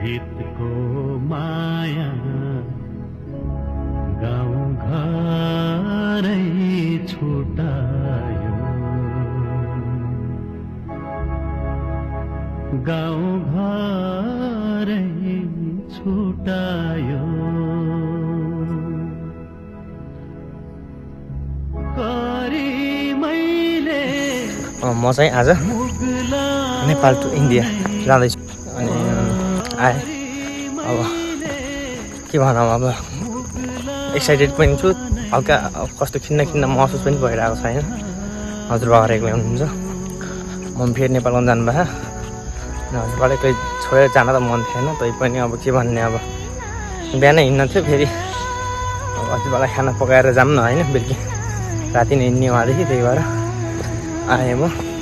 हितको माया गाउँ घरै छुटायो गाउँ घरै छुटायो म चाहिँ आज नेपाल टु इन्डिया जाँदैछु अनि आएँ अब के भनौँ अब एक्साइटेड पनि छु हल्का कस्तो खिन्न महसुस पनि भइरहेको छ होइन हजुरबाबाहरू एक्लै हुनुहुन्छ म फेरि नेपालमा जानुभयो अनि हजुरबाबाले कोही छोडेर जान त मन थिएन तै पनि अब के भन्ने अब बिहानै हिँड्न थियो फेरि अब हजुरबाबालाई खाना पकाएर जाऊँ न होइन बेलुकी राति नै हिँड्ने उहाँदेखि त्यही भएर आएँ म